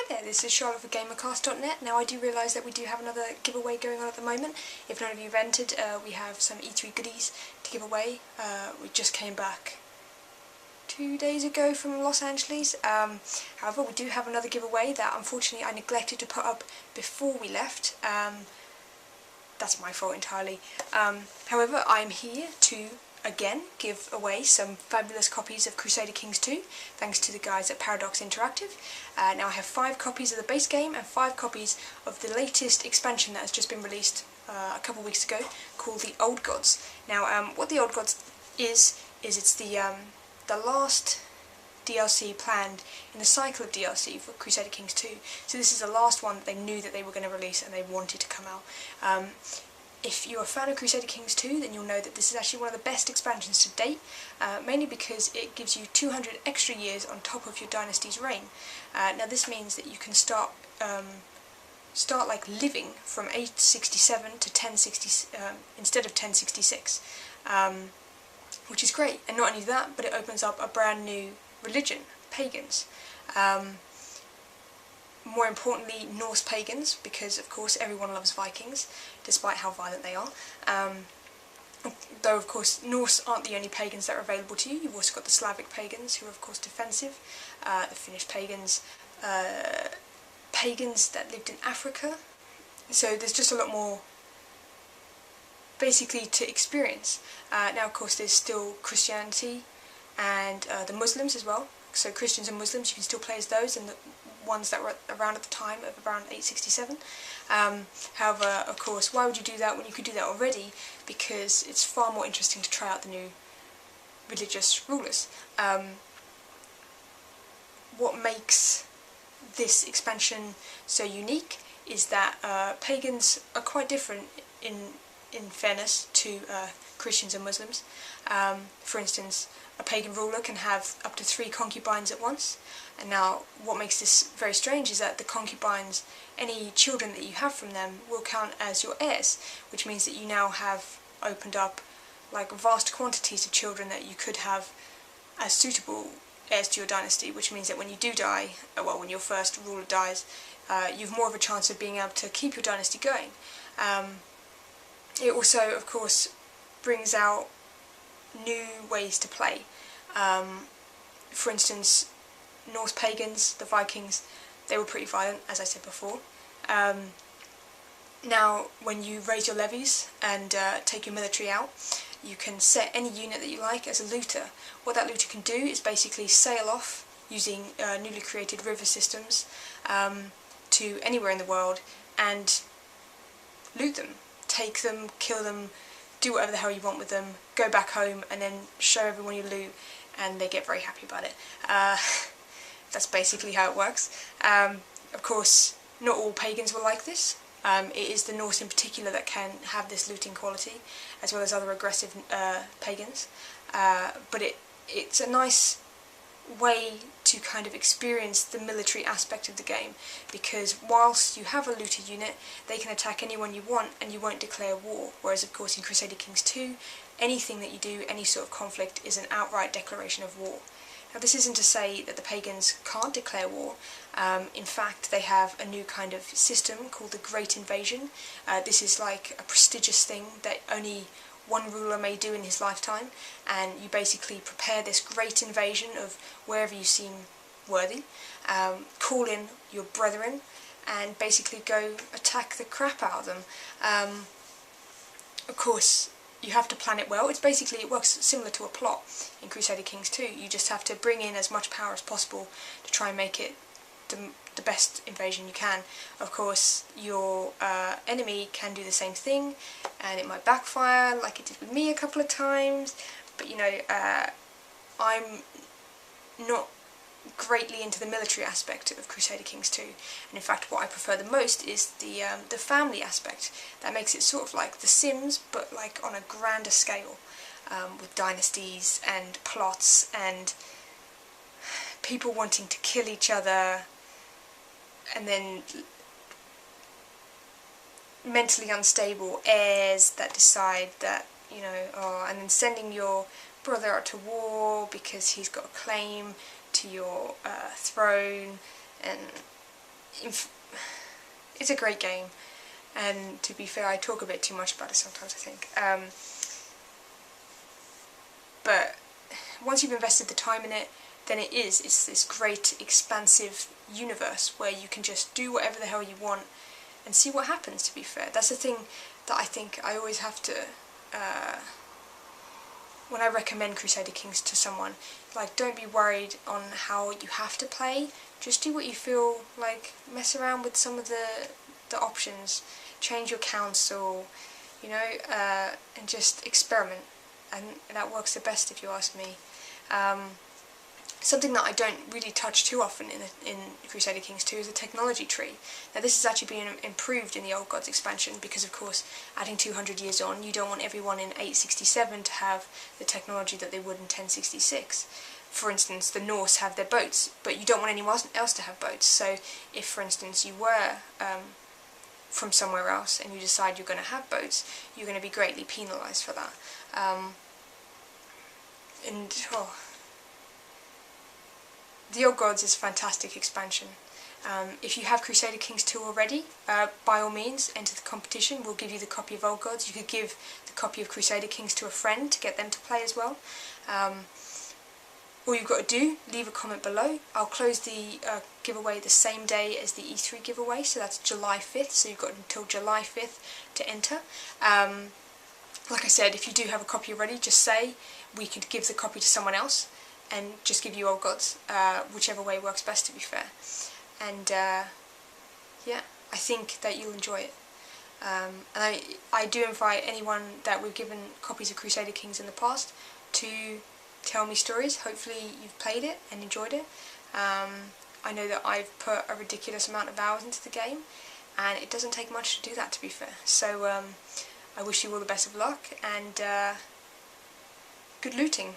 there, this is Charlotte for GamerCast.net. Now I do realise that we do have another giveaway going on at the moment. If none of you have entered, we have some E3 goodies to give away. We just came back 2 days ago from Los Angeles. However, we do have another giveaway that unfortunately I neglected to put up before we left. That's my fault entirely. However, I am here to again give away some fabulous copies of Crusader Kings II, thanks to the guys at Paradox Interactive. Now I have 5 copies of the base game and 5 copies of the latest expansion that has just been released a couple of weeks ago, called the Old Gods. Now what the Old Gods is it's the last DLC planned in the cycle of DLC for Crusader Kings II. So this is the last one that they knew that they were going to release and they wanted to come out. If you're a fan of Crusader Kings II, then you'll know that this is actually one of the best expansions to date, mainly because it gives you 200 extra years on top of your dynasty's reign. Now this means that you can start like living from 867 to 1060 instead of 1066, which is great. And not only that, but it opens up a brand new religion, pagans. More importantly, Norse pagans, because of course everyone loves Vikings, despite how violent they are. Though of course Norse aren't the only pagans that are available to you. You've also got the Slavic pagans, who are of course defensive, the Finnish pagans, pagans that lived in Africa. So there's just a lot more basically to experience. Now of course there's still Christianity and the Muslims as well. So Christians and Muslims, you can still play as those, and the ones that were around at the time of around 867. However, of course, why would you do that when you could do that already? Because it's far more interesting to try out the new religious rulers. What makes this expansion so unique is that pagans are quite different in fairness to Christians and Muslims. For instance, a pagan ruler can have up to 3 concubines at once. And now what makes this very strange is that the concubines, any children that you have from them, will count as your heirs, which means that you now have opened up like vast quantities of children that you could have as suitable heirs to your dynasty, which means that when you do die, well, when your first ruler dies, you've more of a chance of being able to keep your dynasty going. It also, of course, brings out new ways to play. For instance, Norse pagans, the Vikings, they were pretty violent, as I said before. Now, when you raise your levies and take your military out, you can set any unit that you like as a looter. What that looter can do is basically sail off using newly created river systems to anywhere in the world and loot them, take them, kill them, do whatever the hell you want with them, go back home and then show everyone your loot, and they get very happy about it. That's basically how it works. Of course, not all pagans were like this. It is the Norse in particular that can have this looting quality, as well as other aggressive pagans. But it's a nice way to kind of experience the military aspect of the game, because whilst you have a looter unit, they can attack anyone you want and you won't declare war, whereas of course in Crusader Kings II, anything that you do, any sort of conflict, is an outright declaration of war. Now this isn't to say that the pagans can't declare war. In fact, they have a new kind of system called the Great Invasion. This is like a prestigious thing that only one ruler may do in his lifetime, and you basically prepare this great invasion of wherever you seem worthy, call in your brethren, and basically go attack the crap out of them. Of course, you have to plan it well. It works similar to a plot in Crusader Kings II. You just have to bring in as much power as possible to try and make it the best invasion you can. Of course, your enemy can do the same thing, and it might backfire, like it did with me a couple of times, but you know, I'm not greatly into the military aspect of Crusader Kings II, and in fact what I prefer the most is the family aspect. That makes it sort of like The Sims, but like on a grander scale, with dynasties and plots and people wanting to kill each other, and then mentally unstable heirs that decide that, you know, and then sending your brother out to war because he's got a claim to your throne, and it's a great game, and to be fair, I talk a bit too much about it sometimes, I think. But once you've invested the time in it, then it's this great expansive universe where you can just do whatever the hell you want and see what happens, to be fair. That's the thing that I think I always have to, when I recommend Crusader Kings to someone, like, don't be worried on how you have to play, just do what you feel like, mess around with some of the options, change your council, you know, and just experiment, and that works the best if you ask me. Something that I don't really touch too often in Crusader Kings II is the technology tree. Now this has actually been improved in the Old Gods expansion because, of course, adding 200 years on, you don't want everyone in 867 to have the technology that they would in 1066. For instance, the Norse have their boats, but you don't want anyone else to have boats. So if, for instance, you were from somewhere else and you decide you're going to have boats, you're going to be greatly penalised for that. The Old Gods is a fantastic expansion. If you have Crusader Kings II already, by all means enter the competition. We'll give you the copy of Old Gods. You could give the copy of Crusader Kings to a friend to get them to play as well. All you've got to do, leave a comment below. I'll close the giveaway the same day as the E3 giveaway, so that's July 5th, so you've got until July 5th to enter. Like I said, if you do have a copy already, just say we could give the copy to someone else and just give you Old Gods, whichever way works best, to be fair. And yeah, I think that you'll enjoy it. And I do invite anyone that we've given copies of Crusader Kings in the past to tell me stories. Hopefully you've played it and enjoyed it. I know that I've put a ridiculous amount of hours into the game, and it doesn't take much to do that, to be fair. So I wish you all the best of luck, and good looting.